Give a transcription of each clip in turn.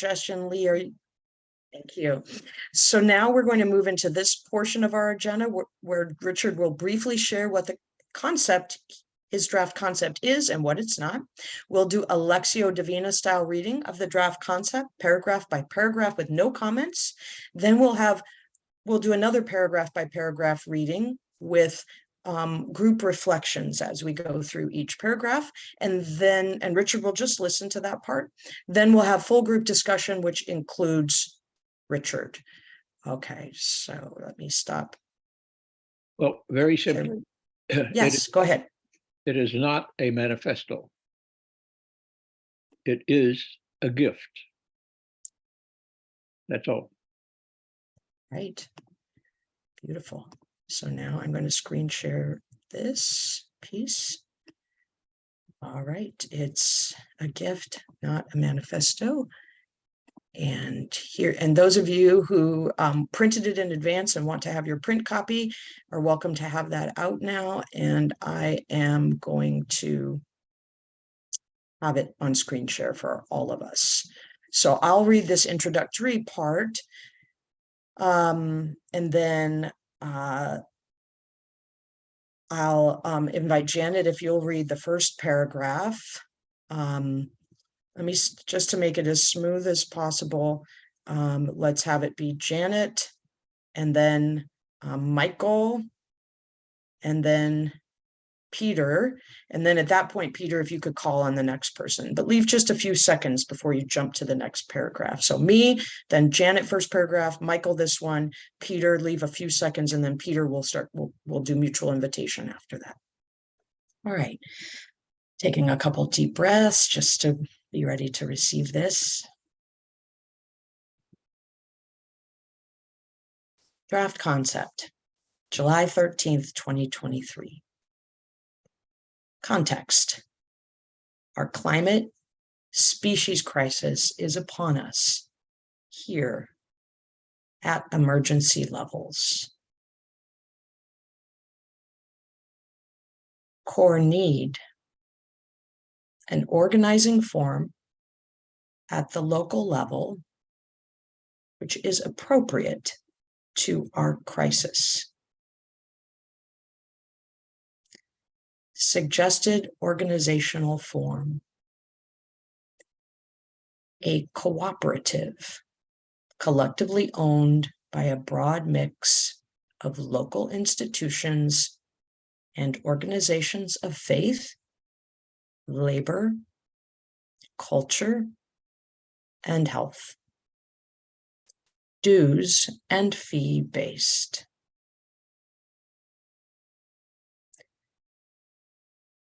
suggestion, Lee. Thank you. So now we're going to move into this portion of our agenda where Richard will briefly share what the concept, his draft concept is and what it's not. We'll do a Lectio Divina style reading of the draft concept, paragraph by paragraph with no comments. Then we'll do another paragraph by paragraph reading with group reflections as we go through each paragraph. And Richard will just listen to that part. Then we'll have full group discussion, which includes Richard. Okay, so let me stop. Well, very simply. Yes, go ahead. It is not a manifesto. It is a gift. That's all. Right. Beautiful. So now I'm going to screen share this piece. All right. It's a gift, not a manifesto. And here, and those of you who printed it in advance and want to have your print copy are welcome to have that out now. And I am going to have it on screen share for all of us. So I'll read this introductory part. And then I'll invite Janet if you'll read the first paragraph. Let me just to make it as smooth as possible. Let's have it be Janet and then Michael and then Peter. And then at that point, Peter, if you could call on the next person, but leave just a few seconds before you jump to the next paragraph. So me, then Janet, first paragraph, Michael, this one, Peter, leave a few seconds, and then Peter will start, we'll do mutual invitation after that. All right. Taking a couple deep breaths just to be ready to receive this. Draft concept, July 13th, 2023. Context. Our climate species crisis is upon us here at emergency levels. Core need, an organizing form at the local level, which is appropriate to our crisis. Suggested organizational form, a cooperative, collectively owned by a broad mix of local institutions and organizations of faith, labor, culture, and health. Dues and fee based.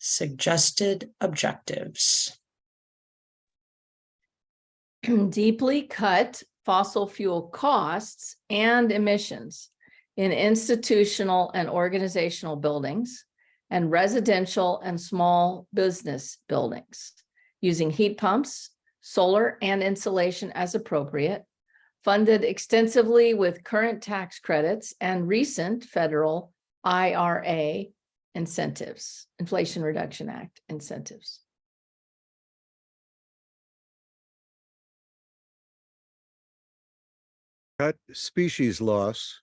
Suggested objectives. Deeply cut fossil fuel costs and emissions in institutional and organizational buildings and residential and small business buildings using heat pumps, solar and insulation as appropriate, funded extensively with current tax credits and recent federal IRA incentives, Inflation Reduction Act incentives. Cut species loss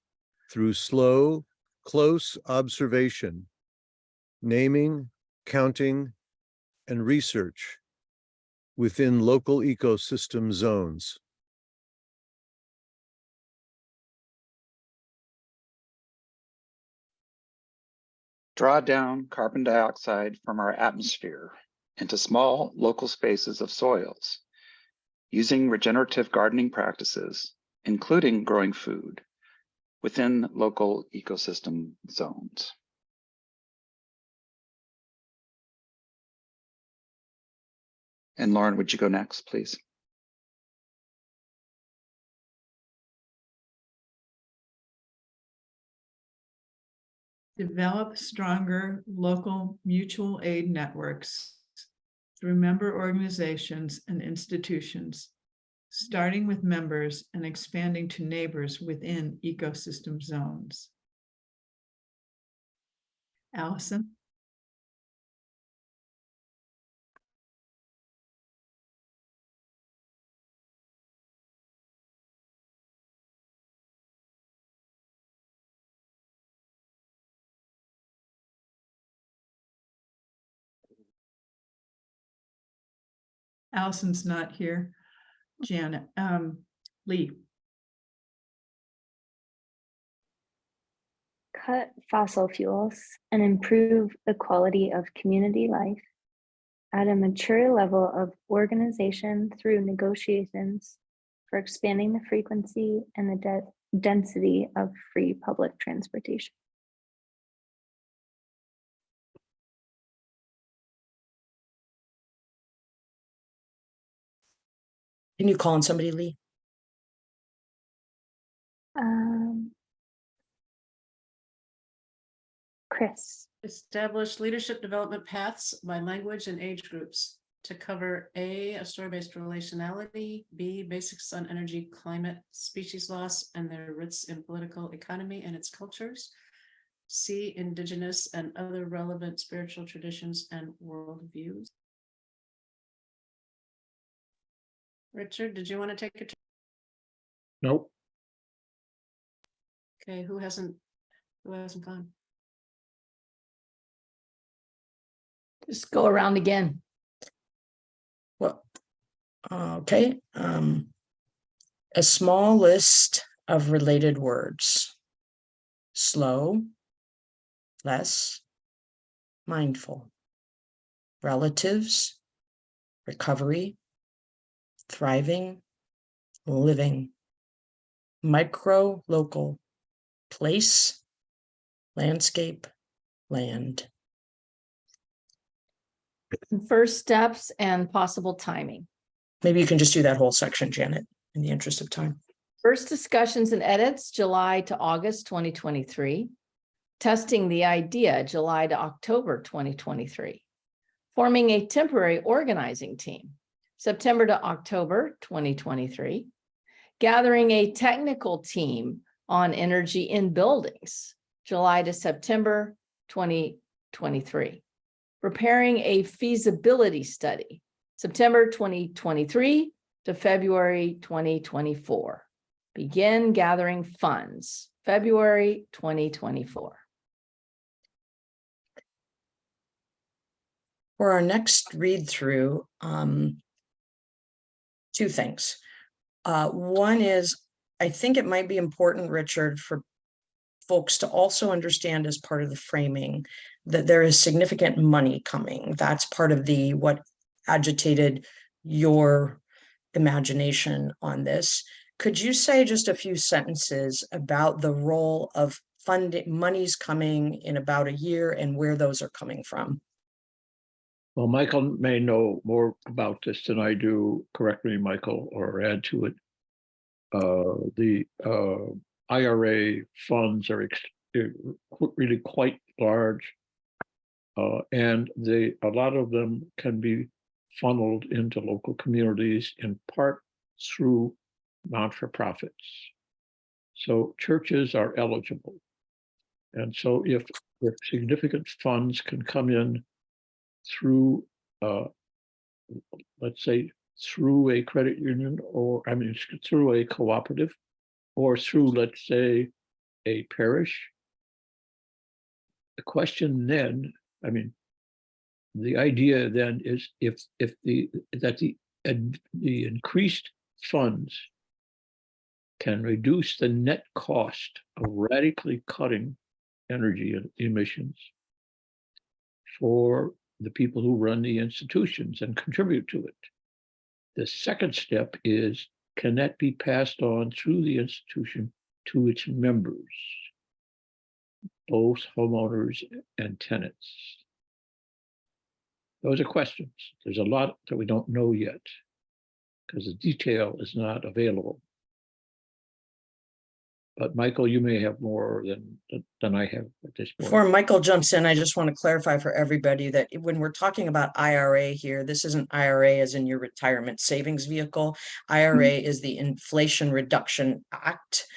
through slow, close observation, naming, counting, and research within local ecosystem zones. Draw down carbon dioxide from our atmosphere into small local spaces of soils, using regenerative gardening practices, including growing food, within local ecosystem zones. And Lauren, would you go next, please? Develop stronger local mutual aid networks through member organizations and institutions, starting with members and expanding to neighbors within ecosystem zones. Allison? Allison's not here. Janet, Lee, Cut fossil fuels and improve the quality of community life at a mature level of organization through negotiations for expanding the frequency and the density of free public transportation. Can you call on somebody, Lee? Chris, Establish leadership development paths by language and age groups to cover A, story-based relationality, B, basics on energy, climate, species loss, and their roots in political economy and its cultures, C, indigenous and other relevant spiritual traditions and worldviews. Richard, did you want to take a turn? Nope. Okay, who hasn't gone? Just go around again. Well, okay. A small list of related words. Slow, less, mindful. Relatives, recovery, thriving, living. Micro, local, place, landscape, land. First steps and possible timing. Maybe you can just do that whole section, Janet, in the interest of time. First discussions and edits, July to August 2023. Testing the idea, July to October 2023. Forming a temporary organizing team, September to October 2023. Gathering a technical team on energy in buildings, July to September 2023. Preparing a feasibility study, September 2023 to February 2024. Begin gathering funds, February 2024. For our next read through, two things. One is, I think it might be important, Richard, for folks to also understand as part of the framing that there is significant money coming. That's part of what agitated your imagination on this. Could you say just a few sentences about the role of funding, monies coming in about a year and where those are coming from? Well, Michael may know more about this than I do. Correct me, Michael, or add to it. The IRA funds are really quite large, and a lot of them can be funneled into local communities in part through not-for-profits. So churches are eligible, and so if significant funds can come in through, let's say, through a credit union, or through a cooperative, or through, let's say, a parish. The question then, the idea then is if the increased funds can reduce the net cost of radically cutting energy emissions for the people who run the institutions and contribute to it. The second step is, can that be passed on through the institution to its members, both homeowners and tenants? Those are questions. There's a lot that we don't know yet because the detail is not available. But Michael, you may have more than I have at this point. Before Michael jumps in, I just want to clarify for everybody that when we're talking about IRA here, this isn't IRA as in your retirement savings vehicle. IRA is the Inflation Reduction Act,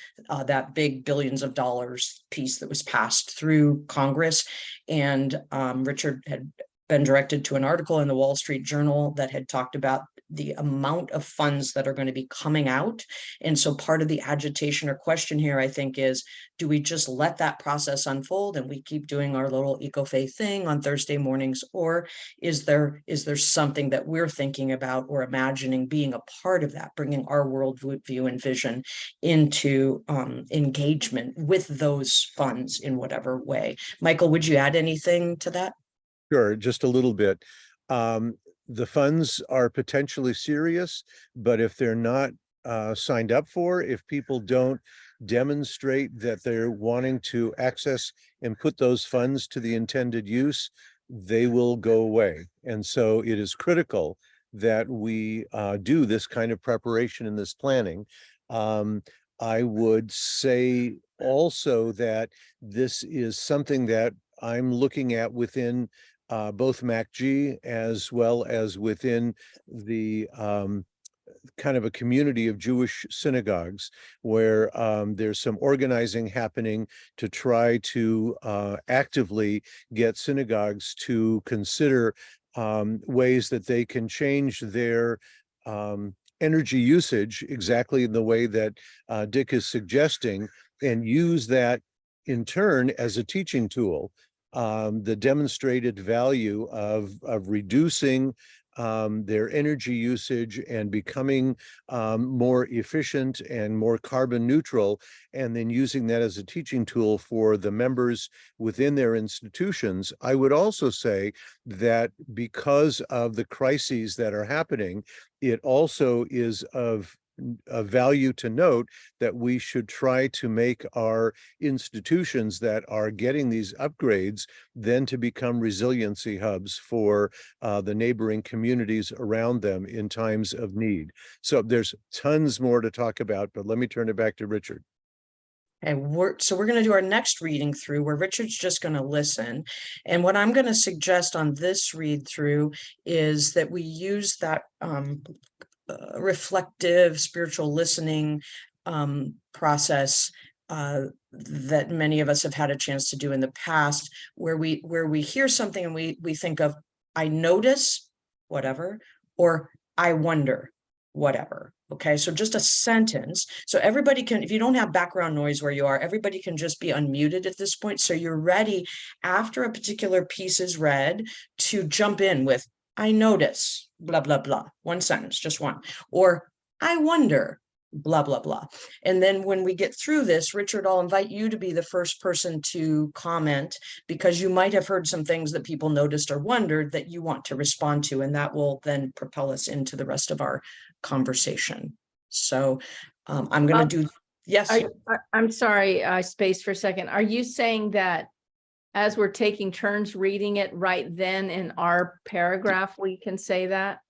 that big billions of dollars piece that was passed through Congress. And Richard had been directed to an article in the Wall Street Journal that had talked about the amount of funds that are going to be coming out. And so part of the agitation or question here, I think, is, do we just let that process unfold and we keep doing our little eco-faith thing on Thursday mornings? Or is there something that we're thinking about or imagining being a part of that, bringing our worldview and vision into engagement with those funds in whatever way? Michael, would you add anything to that? Sure, just a little bit. The funds are potentially serious, but if they're not signed up for, if people don't demonstrate that they're wanting to access and put those funds to the intended use, they will go away. And so it is critical that we do this kind of preparation and this planning. I would say also that this is something that I'm looking at within both MACG as well as within the kind of a community of Jewish synagogues where there's some organizing happening to try to actively get synagogues to consider ways that they can change their energy usage exactly in the way that Dick is suggesting, and use that in turn as a teaching tool. The demonstrated value of reducing their energy usage and becoming more efficient and more carbon neutral, and then using that as a teaching tool for the members within their institutions. I would also say that because of the crises that are happening, it also is of value to note that we should try to make our institutions that are getting these upgrades then to become resiliency hubs for the neighboring communities around them in times of need. So there's tons more to talk about, but let me turn it back to Richard. And we're going to do our next reading through where Richard's just going to listen. And what I'm going to suggest on this read through is that we use that reflective spiritual listening process that many of us have had a chance to do in the past, where we hear something and we think of, I notice whatever, or I wonder whatever. Okay, so just a sentence. So everybody can, if you don't have background noise where you are, everybody can just be unmuted at this point. So you're ready after a particular piece is read to jump in with, I notice, blah, blah, blah. One sentence, just one. Or I wonder, blah, blah, blah. And then when we get through this, Richard, I'll invite you to be the first person to comment, because you might have heard some things that people noticed or wondered that you want to respond to, and that will then propel us into the rest of our conversation. So I'm going to do, yes. I'm sorry, I spaced for a second. Are you saying that as we're taking turns reading it right then in our paragraph, we can say that?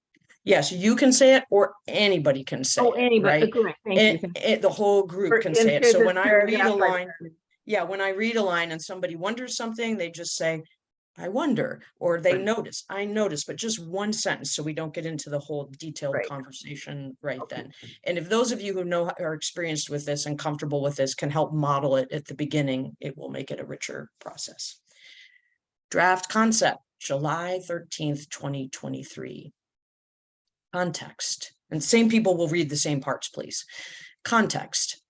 Yes, you can say it, or anybody can say it. Anybody. Right? Correct. Thank you. The whole group can say it. So when I read a line, when I read a line and somebody wonders something, they just say, I wonder, or they notice, I notice, but just one sentence so we don't get into the whole detailed conversation right then. And if those of you who know, are experienced with this and comfortable with this can help model it at the beginning, it will make it a richer process. Draft concept, July 13th, 2023. Context, and same people will read the same parts, please. Context.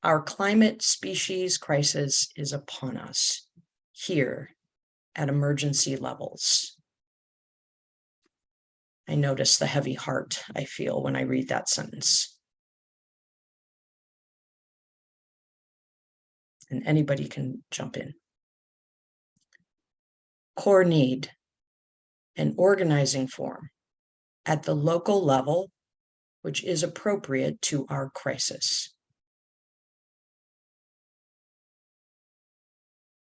Our climate species crisis is upon us here at emergency levels. I notice the heavy heart I feel when I read that sentence. And anybody can jump in. Core need, an organizing form at the local level, which is appropriate to our crisis.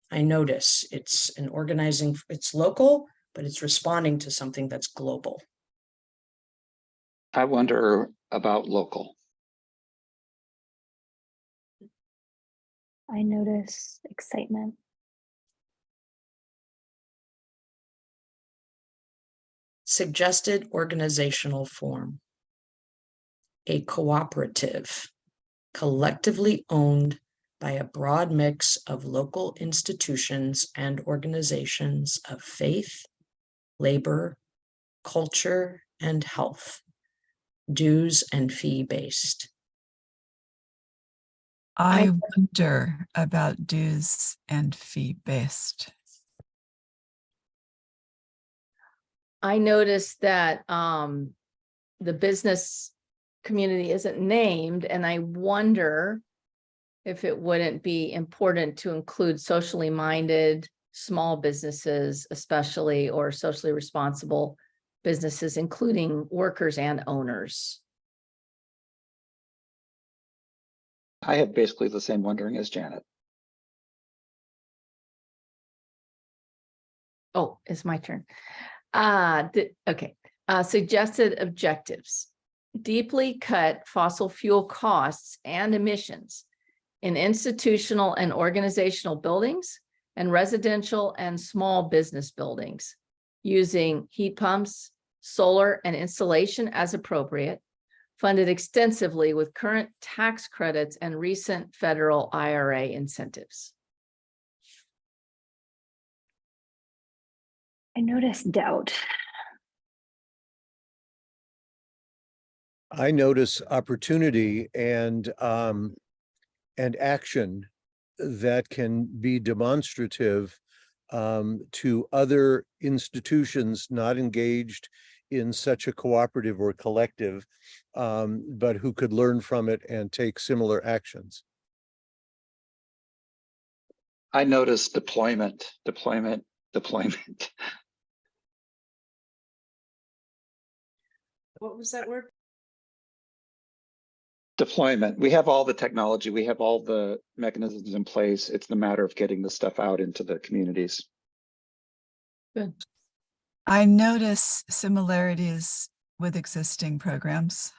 I notice it's an organizing, it's local, but it's responding to something that's global. I wonder about local. I notice excitement. Suggested organizational form. A cooperative, collectively owned by a broad mix of local institutions and organizations of faith, labor, culture, and health, dues and fee-based. I wonder about dues and fee-based. I noticed that the business community isn't named, and I wonder if it wouldn't be important to include socially minded small businesses, especially, or socially responsible businesses, including workers and owners. I have basically the same wondering as Janet. Oh, it's my turn. Okay. Suggested objectives. Deeply cut fossil fuel costs and emissions in institutional and organizational buildings and residential and small business buildings using heat pumps, solar, and installation as appropriate, funded extensively with current tax credits and recent federal IRA incentives. I noticed doubt. I notice opportunity and action that can be demonstrative to other institutions not engaged in such a cooperative or collective, but who could learn from it and take similar actions. I noticed deployment. What was that word? Deployment. We have all the technology, we have all the mechanisms in place. It's the matter of getting the stuff out into the communities. Good. I notice similarities with existing programs.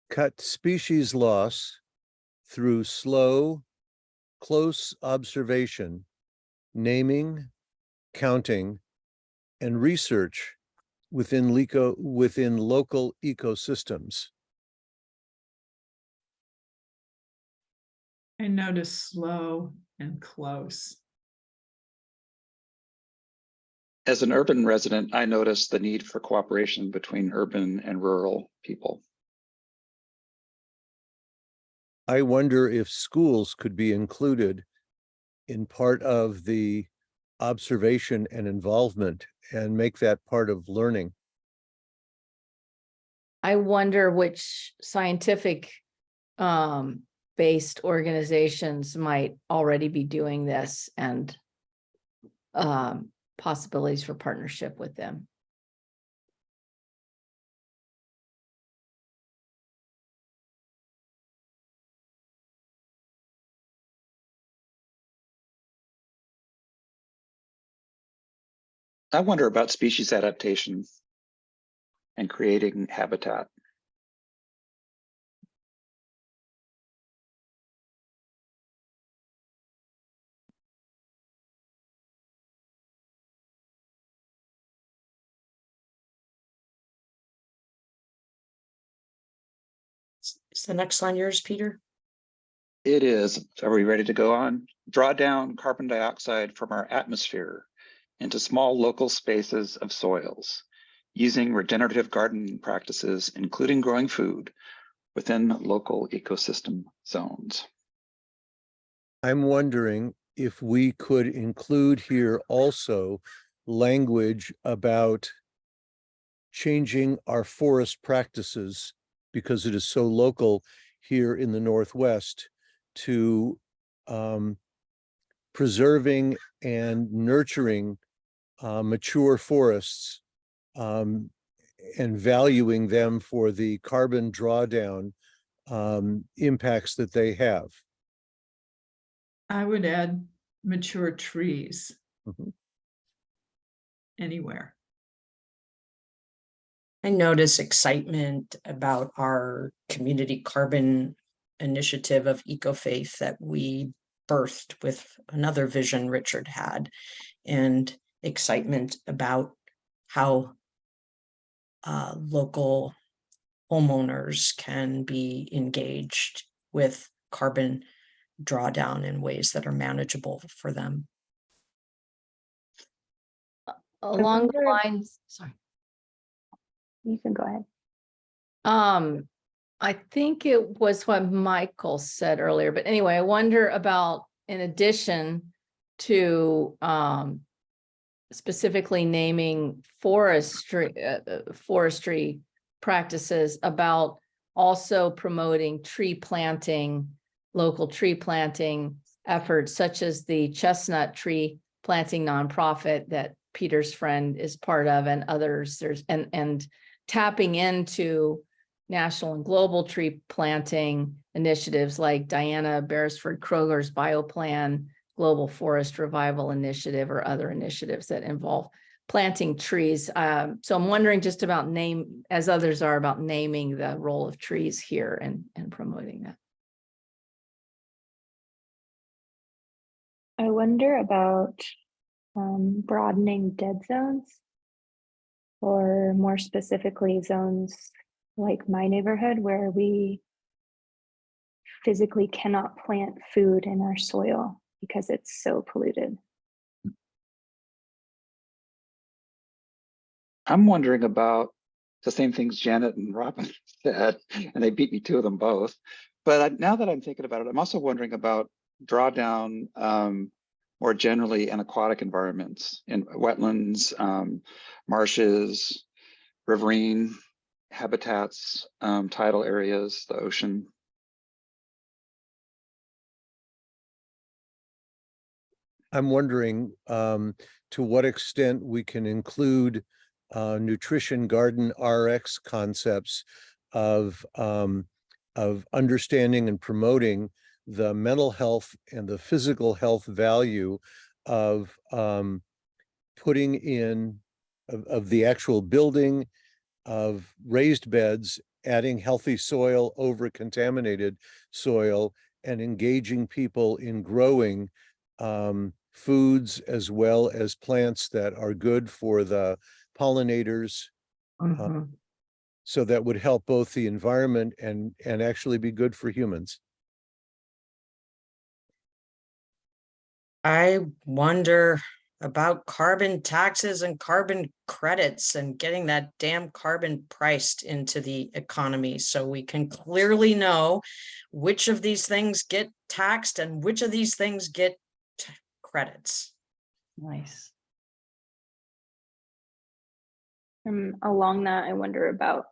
Cut species loss through slow, close observation, naming, counting, and research within local ecosystems. I notice slow and close. As an urban resident, I noticed the need for cooperation between urban and rural people. I wonder if schools could be included in part of the observation and involvement and make that part of learning. I wonder which scientific based organizations might already be doing this, and possibilities for partnership with them. I wonder about species adaptation and creating habitat. Is the next line yours, Peter? It is. Are we ready to go on? Draw down carbon dioxide from our atmosphere into small local spaces of soils, using regenerative gardening practices, including growing food within local ecosystem zones. I'm wondering if we could include here also language about changing our forest practices, because it is so local here in the Northwest, to preserving and nurturing mature forests and valuing them for the carbon drawdown impacts that they have. I would add mature trees. Mhm. Anywhere. I notice excitement about our community carbon initiative of eco-faith that we birthed with another vision Richard had, and excitement about how local homeowners can be engaged with carbon drawdown in ways that are manageable for them. Along the wonder- lines, sorry. You can go ahead. I think it was what Michael said earlier, but anyway, I wonder about, in addition to specifically naming forestry practices, about also promoting tree planting, local tree planting efforts, such as the chestnut tree planting nonprofit that Peter's friend is part of, and others. There's and tapping into national and global tree planting initiatives like Diana Beresford Kroger's BioPlan, Global Forest Revival Initiative, or other initiatives that involve planting trees. So I'm wondering just about as others are, about naming the role of trees here and promoting that. I wonder about broadening dead zones, or more specifically zones like my neighborhood where we physically cannot plant food in our soil because it's so polluted. I'm wondering about the same things Janet and Robin said, and they beat me to them both. But now that I'm thinking about it, I'm also wondering about drawdown more generally in aquatic environments, in wetlands, marshes, riverine habitats, tidal areas, the ocean. I'm wondering to what extent we can include nutrition garden RX concepts of understanding and promoting the mental health and the physical health value of putting in of the actual building of raised beds, adding healthy soil over contaminated soil, and engaging people in growing foods as well as plants that are good for the pollinators. So that would help both the environment and actually be good for humans. I wonder about carbon taxes and carbon credits and getting that damn carbon priced into the economy so we can clearly know which of these things get taxed and which of these things get credits. Nice. Along that, I wonder about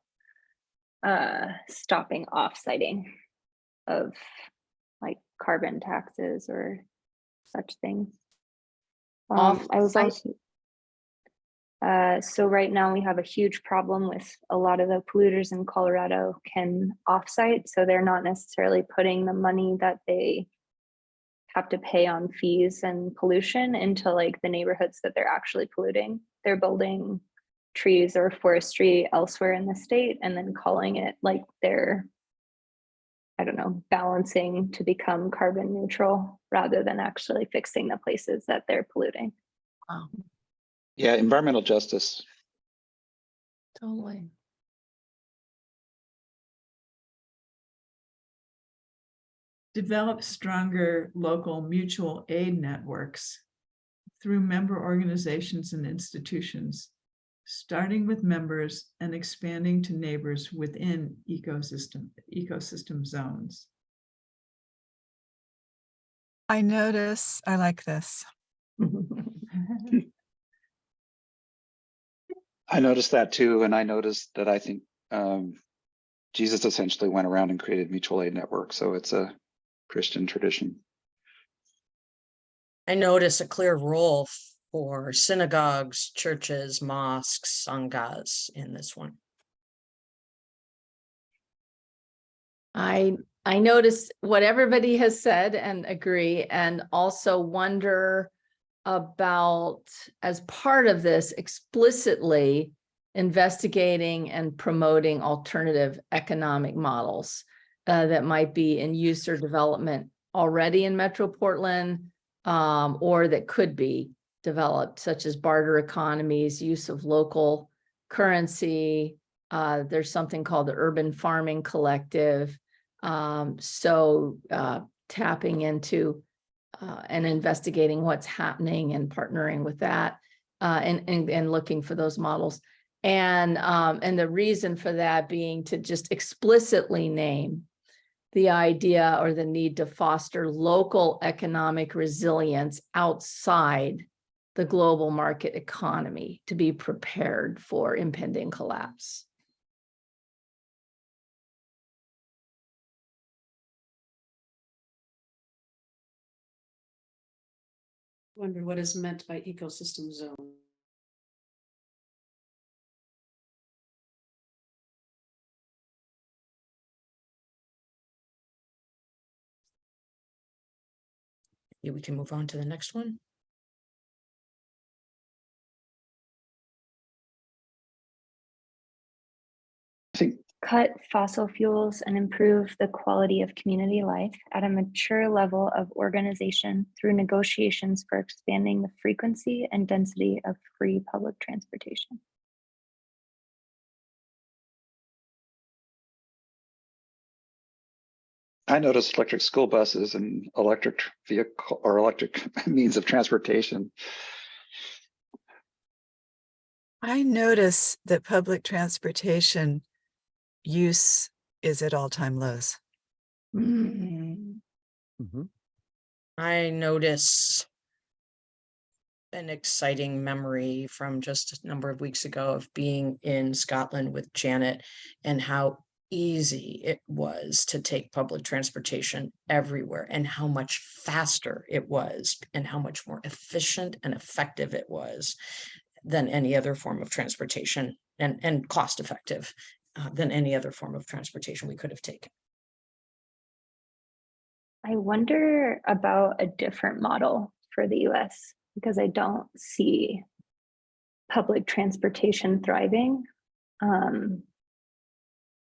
stopping offsiting of like carbon taxes or such things. I was also so right now we have a huge problem with a lot of the polluters in Colorado can offsite, so they're not necessarily putting the money that they have to pay on fees and pollution into like the neighborhoods that they're actually polluting. They're building trees or forestry elsewhere in the state and then calling it like they're, I don't know, balancing to become carbon neutral rather than actually fixing the places that they're polluting. Wow. Yeah, environmental justice. Totally. Develop stronger local mutual aid networks through member organizations and institutions, starting with members and expanding to neighbors within ecosystem zones. I notice, I like this. I noticed that too, and I noticed that I think Jesus essentially went around and created mutual aid networks, so it's a Christian tradition. I notice a clear role for synagogues, churches, mosques, sanghas in this one. I notice what everybody has said and agree, and also wonder about, as part of this, explicitly investigating and promoting alternative economic models that might be in use or development already in Metro Portland, or that could be developed, such as barter economies, use of local currency. There's something called the Urban Farming Collective. Tapping into and investigating what's happening and partnering with that and looking for those models. And the reason for that being to just explicitly name the idea or the need to foster local economic resilience outside the global market economy to be prepared for impending collapse. Wonder what is meant by ecosystem zone. Yeah, we can move on to the next one. I think Cut fossil fuels and improve the quality of community life at a mature level of organization through negotiations for expanding the frequency and density of free public transportation. I noticed electric school buses and electric vehicle or electric means of transportation. I notice that public transportation use is at all-time lows. Mm. Mhm. I notice an exciting memory from just a number of weeks ago of being in Scotland with Janet and how easy it was to take public transportation everywhere and how much faster it was and how much more efficient and effective it was than any other form of transportation and cost effective than any other form of transportation we could have taken. I wonder about a different model for the US because I don't see public transportation thriving.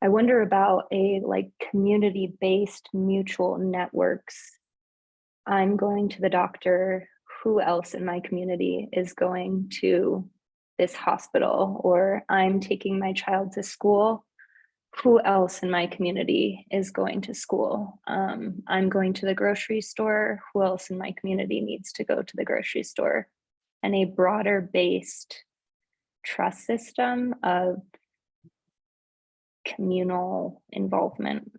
I wonder about a community-based mutual networks. I'm going to the doctor. Who else in my community is going to this hospital? Or I'm taking my child to school. Who else in my community is going to school? I'm going to the grocery store. Who else in my community needs to go to the grocery store? And a broader based trust system of communal involvement.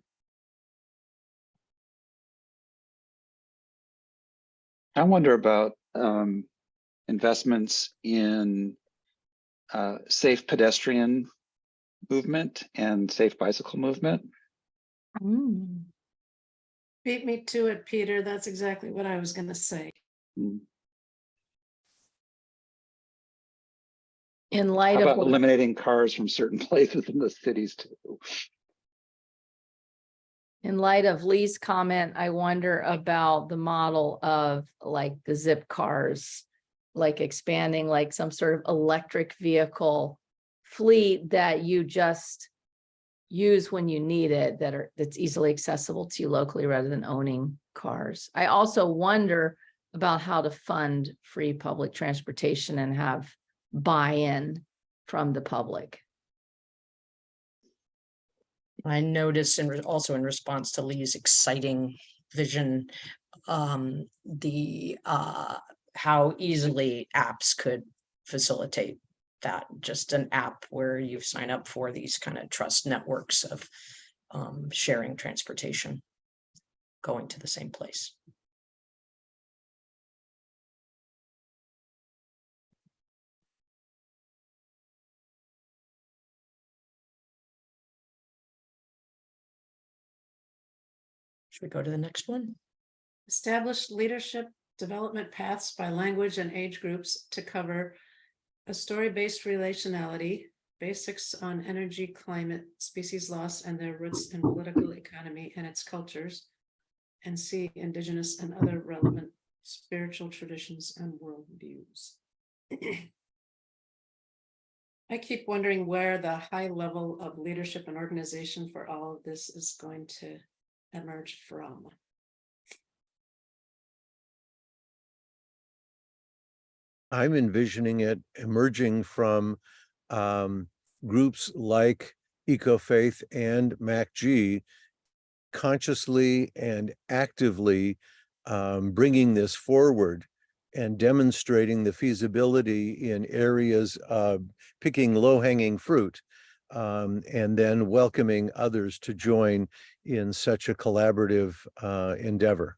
I wonder about investments in safe pedestrian movement and safe bicycle movement. Mm. Beat me to it, Peter. That's exactly what I was going to say. Mm. In How light of about what, eliminating cars from certain places in the cities too? in light of Lee's comment, I wonder about the model of like the zip cars, like expanding like some sort of electric vehicle fleet that you just use when you need it, that's easily accessible to you locally rather than owning cars. I also wonder about how to fund free public transportation and have buy-in from the public. I noticed also in response to Lee's exciting vision, how easily apps could facilitate that. Just an app where you sign up for these kind of trust networks of sharing transportation, going to the same place. Should we go to the next one? Establish leadership development paths by language and age groups to cover a story-based relationality, basics on energy, climate, species loss, and their roots in political economy and its cultures, and C, indigenous and other relevant spiritual traditions and worldviews. I keep wondering where the high level of leadership and organization for all of this is going to emerge from. I'm envisioning it emerging from groups like Ecofaith and MacG consciously and actively bringing this forward and demonstrating the feasibility in areas of picking low-hanging fruit, and then welcoming others to join in such a collaborative endeavor.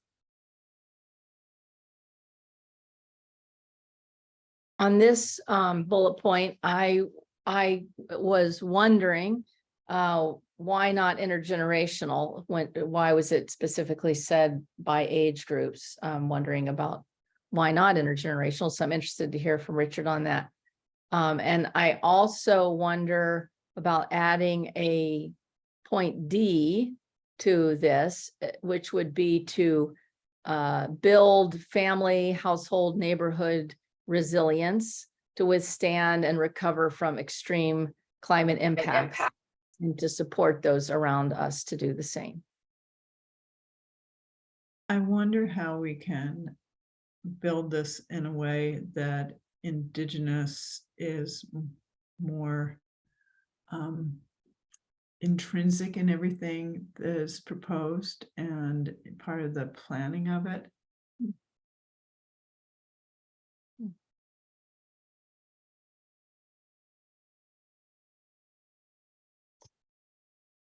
On this bullet point, I was wondering why not intergenerational? Why was it specifically said by age groups? I'm wondering about why not intergenerational. So I'm interested to hear from Richard on that. And I also wonder about adding a point D to this, which would be to build family, household, neighborhood resilience to withstand and recover from extreme climate impacts, and to support those around us to do the same. I wonder how we can build this in a way that Indigenous is more intrinsic in everything that is proposed and part of the planning of it.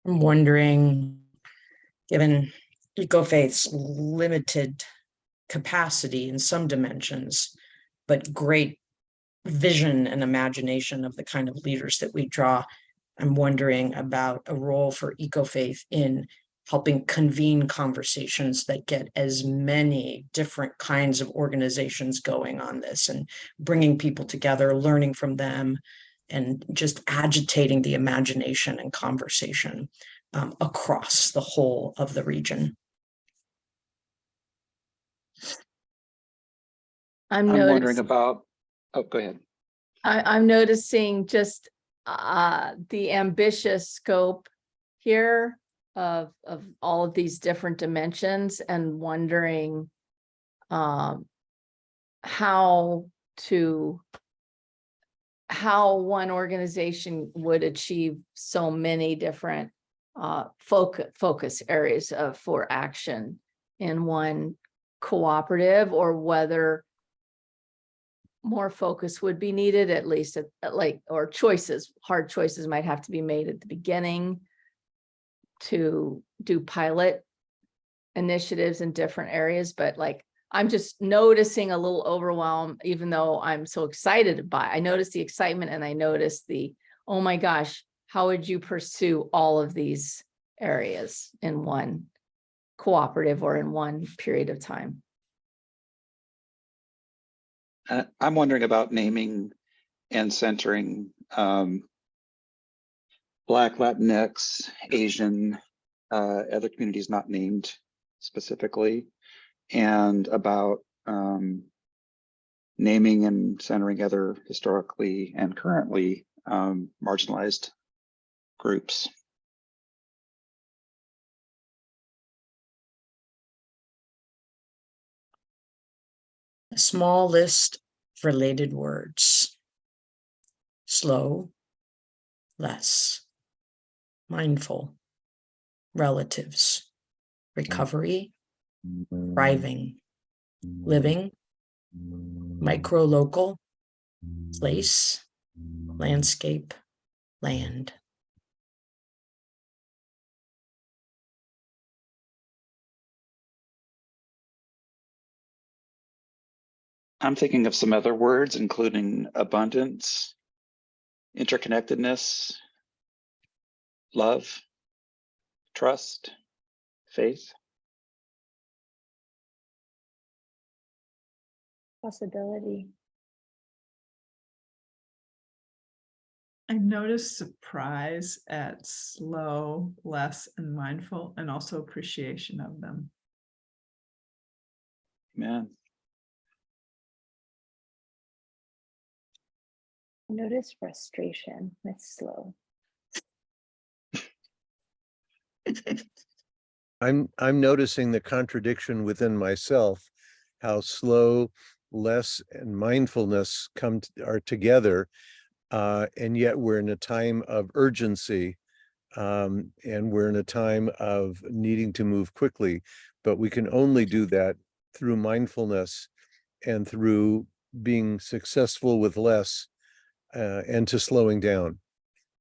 I'm wondering, given Ecofaith's limited capacity in some dimensions, but great vision and imagination of the kind of leaders that we draw, I'm wondering about a role for Ecofaith in helping convene conversations that get as many different kinds of organizations going on this, and bringing people together, learning from them, and just agitating the imagination and conversation across the whole of the region. I'm wondering about, oh, go ahead. I'm noticing just the ambitious scope here of all of these different dimensions, and wondering how one organization would achieve so many different focus areas for action in one cooperative, or whether more focus would be needed, at least or hard choices might have to be made at the beginning to do pilot initiatives in different areas. But I'm just noticing a little overwhelm, even though I'm so excited I notice the excitement, and I notice oh my gosh, how would you pursue all of these areas in one cooperative or in one period of time? I'm wondering about naming and centering Black, Latinx, Asian, other communities not named specifically, and about naming and centering other historically and currently marginalized groups. A small list of related words: slow, less, mindful, relatives, recovery, thriving, living, micro-local, place, landscape, land. I'm thinking of some other words, including abundance, interconnectedness, love, trust, faith. Possibility. I noticed surprise at slow, less, and mindful, and also appreciation of them. Man, I notice frustration with slow. I'm noticing the contradiction within myself, how slow, less, and mindfulness are together, and yet we're in a time of urgency And we're in a time of needing to move quickly, but we can only do that through mindfulness and through being successful with less, and to slowing down.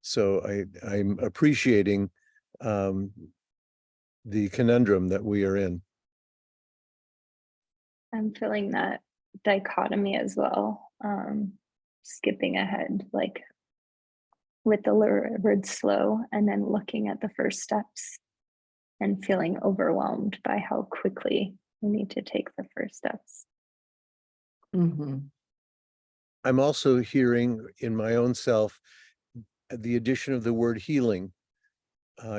So I'm appreciating the conundrum that we are in. I'm feeling that dichotomy as well. Skipping ahead, like with the word slow, and then looking at the first steps and feeling overwhelmed by how quickly we need to take the first steps. Mhm. I'm also hearing in my own self the addition of the word healing.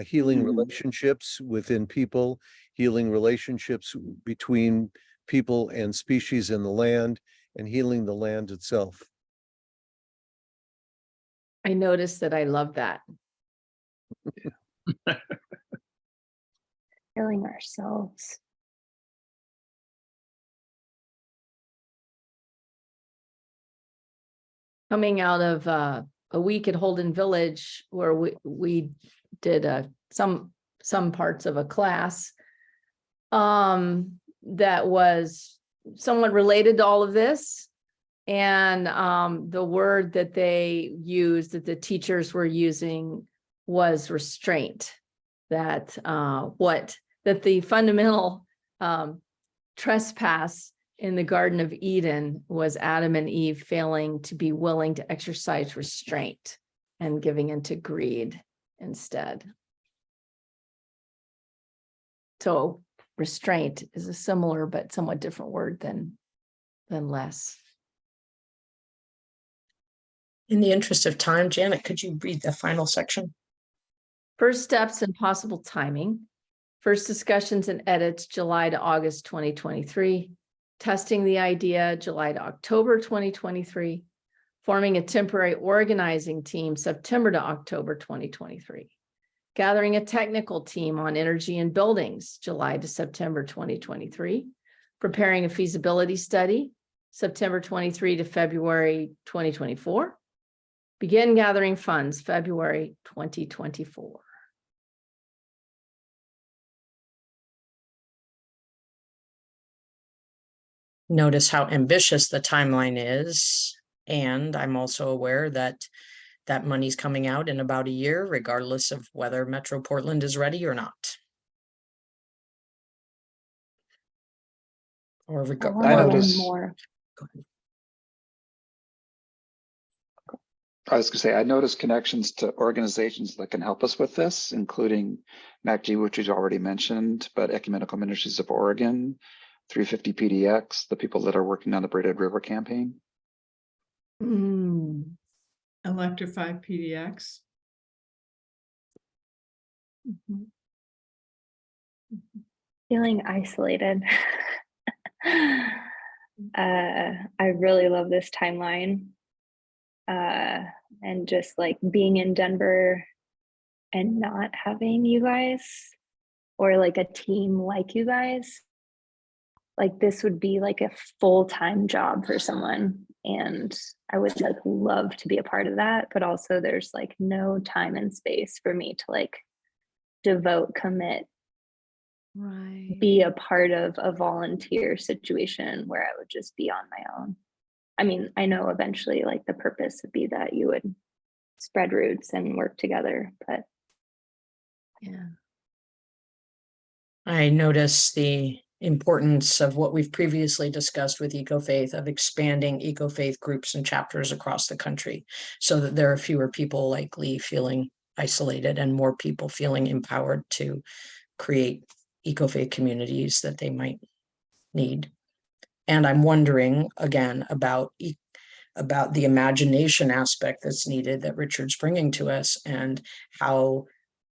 Healing relationships within people, healing relationships between people and species in the land, and healing the land itself. I noticed that. I love that. Healing ourselves. Coming out of a week at Holden Village where we did some parts of a class that was somewhat related to all of this. And the word that they used, that the teachers were using, was restraint. That the fundamental trespass in the Garden of Eden was Adam and Eve failing to be willing to exercise restraint and giving into greed instead. So restraint is a similar but somewhat different word than less. In the interest of time, Janet, could you read the final section? First steps and possible timing. First discussions and edits, July to August 2023. Testing the idea, July to October 2023. Forming a temporary organizing team, September to October 2023. Gathering a technical team on energy and buildings, July to September 2023. Preparing a feasibility study, September 23 to February 2024. Begin gathering funds, February 2024. Notice how ambitious the timeline is. And I'm also aware that that money's coming out in about a year, regardless of whether Metro Portland is ready or not. Or I want I to learn notice- more. I was going to say, I noticed connections to organizations that can help us with this, including MACG, which we've already mentioned, but Ecumenical Ministries of Oregon, 350 PDX, the people that are working on the Braided River campaign. Electrify PDX. Feeling isolated. I really love this timeline. And just like being in Denver and not having you guys or like a team like you guys, like this would be like a full-time job for someone. And I would like love to be a part of that, but also there's like no time and space for me to like devote, commit, Right. be a part of a volunteer situation where I would just be on my own. I mean, I know eventually like the purpose would be that you would spread roots and work together, but Yeah. I notice the importance of what we've previously discussed with EcoFaith, of expanding EcoFaith groups and chapters across the country so that there are fewer people like Lee feeling isolated and more people feeling empowered to create EcoFaith communities that they might need. And I'm wondering again about the imagination aspect that's needed that Richard's bringing to us, and how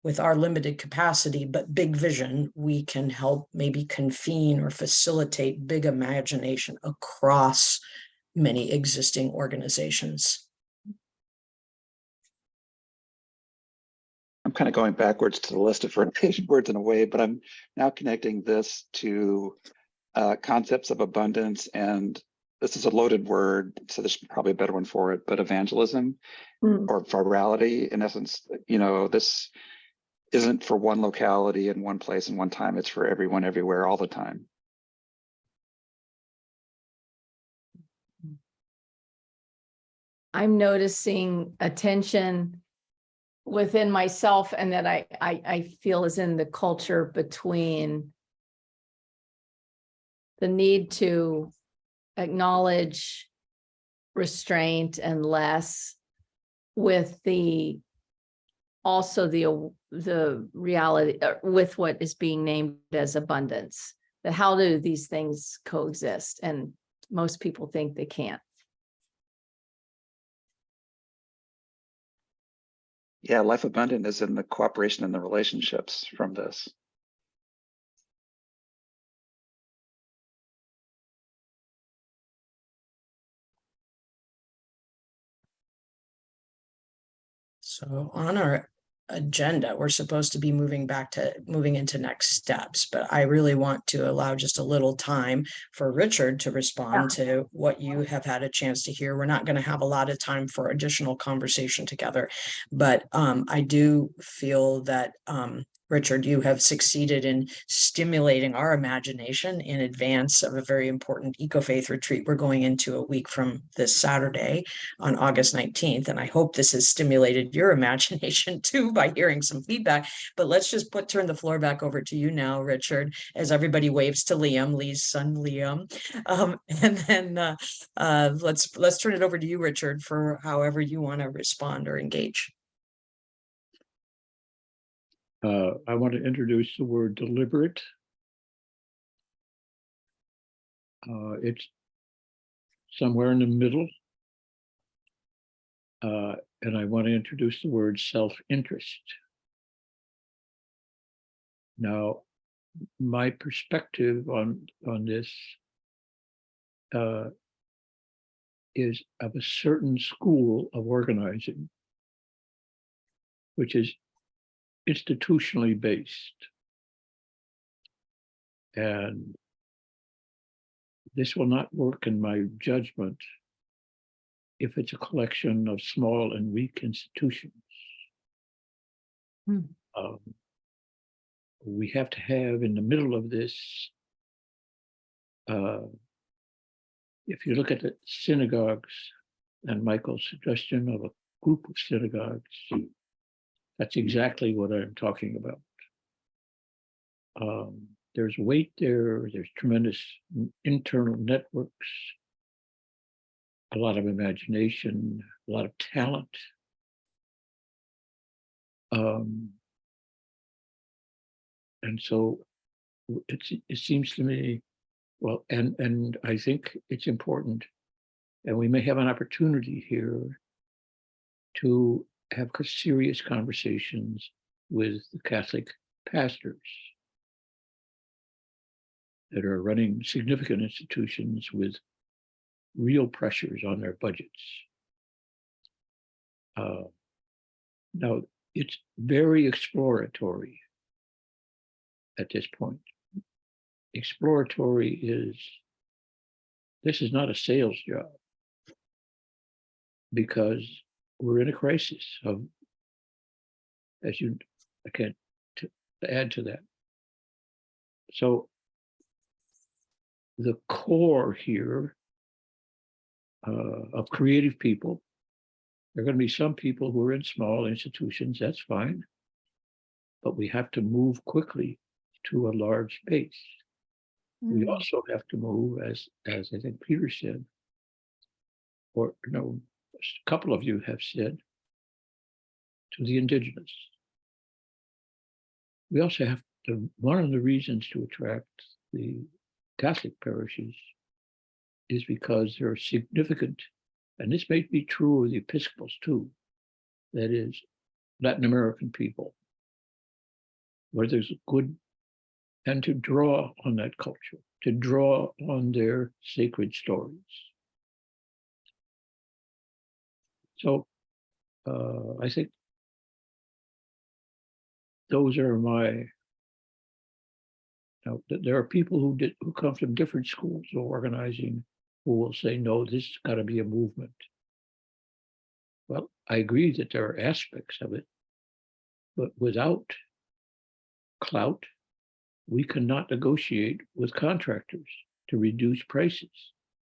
with our limited capacity but big vision, we can help maybe convene or facilitate big imagination across many existing organizations. I'm kind of going backwards to the list of fermentation words in a way, but I'm now connecting this to concepts of abundance, and this is a loaded word, so there's probably a better one for it, but evangelism or virality, in essence, you know, this isn't for one locality in one place and one time. It's for everyone, everywhere, all the time. I'm noticing a tension within myself and that I feel is in the culture between the need to acknowledge restraint and less with the also the reality with what is being named as abundance. That how do these things coexist? And most people think they can't. Yeah, life abundant is in the cooperation and the relationships from this. So on our agenda, we're supposed to be moving into next steps, but I really want to allow just a little time for Richard to respond to what you have had a chance to hear. We're not going to have a lot of time for additional conversation together, but I do feel that Richard, you have succeeded in stimulating our imagination in advance of a very important eco-faith retreat we're going into a week from this Saturday on August 19th. And I hope this has stimulated your imagination too by hearing some feedback. But let's just turn the floor back over to you now, Richard, as everybody waves to Liam, Lee's son, Liam. And then let's turn it over to you, Richard, for however you want to respond or engage. I want to introduce the word deliberate. It's somewhere in the middle. And I want to introduce the word self-interest. Now, my perspective on this is of a certain school of organizing, which is institutionally based. And this will not work in my judgment if it's a collection of small and weak institutions. We have to have in the middle of this, if you look at the synagogues and Michael's suggestion of a group of synagogues, that's exactly what I'm talking about. There's weight there, there's tremendous internal networks, a lot of imagination, a lot of talent. And so it seems to me, well, and I think it's important, and we may have an opportunity here to have serious conversations with the Catholic pastors that are running significant institutions with real pressures on their budgets. Now, it's very exploratory at this point. Exploratory this is not a sales job, because we're in a crisis of, I can't add to that. So the core here of creative people, there are going to be some people who are in small institutions, that's fine, but we have to move quickly to a large base. We also have to move, as I think Peter said, or no, a couple of you have said, to the indigenous. We also have to, one of the reasons to attract the Catholic parishes is because there are significant, and this may be true of the Episcopals too, that is, Latin American people, where there's a good, and to draw on that culture, to draw on their sacred stories. So I think those are my, now, there are people who come from different schools of organizing who will say, no, this has got to be a movement. Well, I agree that there are aspects of it, but without clout, we cannot negotiate with contractors to reduce prices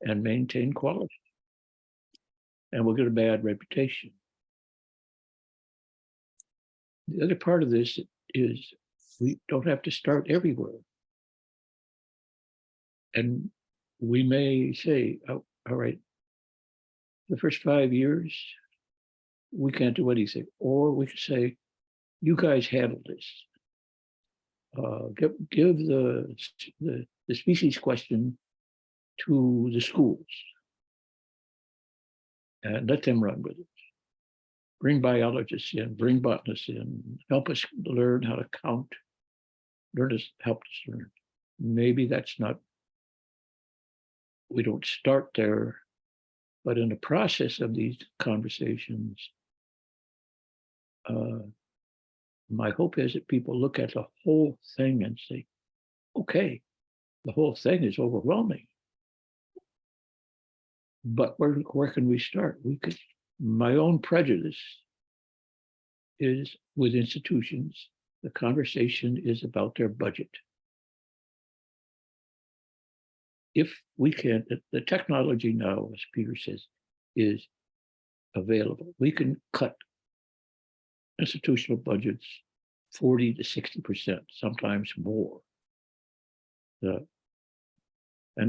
and maintain quality. And we'll get a bad reputation. The other part of this is we don't have to start everywhere. And we may say, oh, all right, the first 5 years, we can't do anything. Or we could say, you guys handle this. Give the species question to the schools and let them run with it. Bring biologists in, bring botanists in, help us learn how to count, help us learn. Maybe that's not, we don't start there, but in the process of these conversations, my hope is that people look at the whole thing and say, okay, the whole thing is overwhelming. But where can we start? My own prejudice is with institutions. The conversation is about their budget. If we can, the technology now, as Peter says, is available. We can cut institutional budgets 40 to 60%, sometimes more. And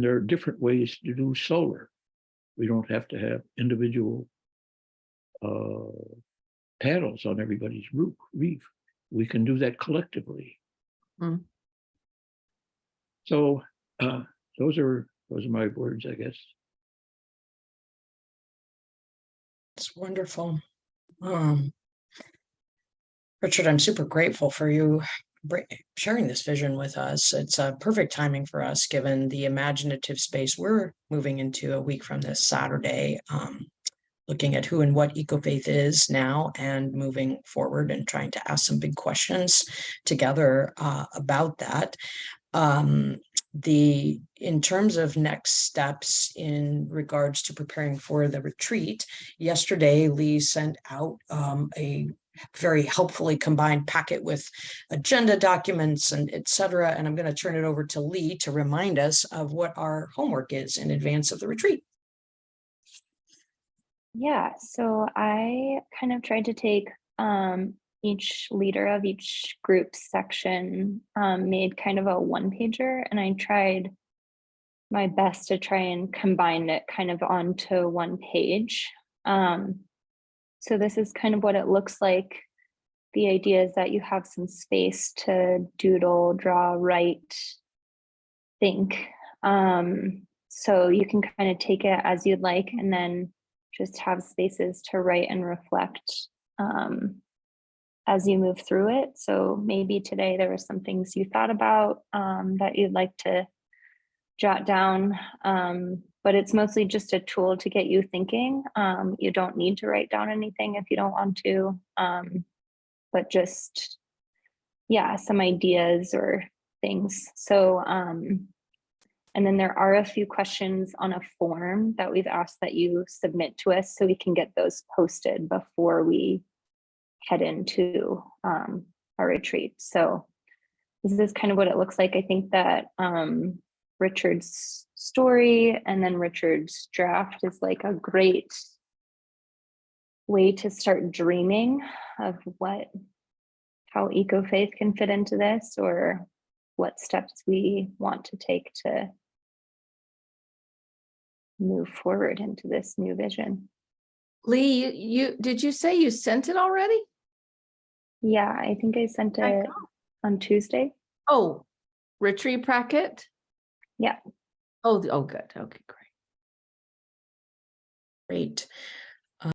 there are different ways to do solar. We don't have to have individual panels on everybody's roof. We can do that collectively. Mm. So those are my words, I guess. It's wonderful. Richard, I'm super grateful for you sharing this vision with us. It's a perfect timing for us, given the imaginative space we're moving into a week from this Saturday, looking at who and what eco-faith is now and moving forward and trying to ask some big questions together about that. In terms of next steps in regards to preparing for the retreat, yesterday Lee sent out a very helpfully combined packet with agenda documents and etc. And I'm going to turn it over to Lee to remind us of what our homework is in advance of the retreat. Yeah, so I kind of tried to take each leader of each group section, made kind of a one-pager, and I tried my best to try and combine it kind of onto one page. So this is kind of what it looks like. The idea is that you have some space to doodle, draw, write, think. So you can kind of take it as you'd like, and then just have spaces to write and reflect as you move through it. So maybe today there were some things you thought about that you'd like to jot down, but it's mostly just a tool to get you thinking. You don't need to write down anything if you don't want to, but just, yeah, some ideas or things. So, and then there are a few questions on a form that we've asked that you submit to us so we can get those posted before we head into our retreat. So this is kind of what it looks like. I think that Richard's story and then Richard's draft is like a great way to start dreaming of how eco-faith can fit into this, or what steps we want to take to move forward into this new vision. Lee, did you say you sent it already? Yeah, I think I sent it on Tuesday. Oh, retreat packet? Yeah. Oh, good. Okay, great. Great.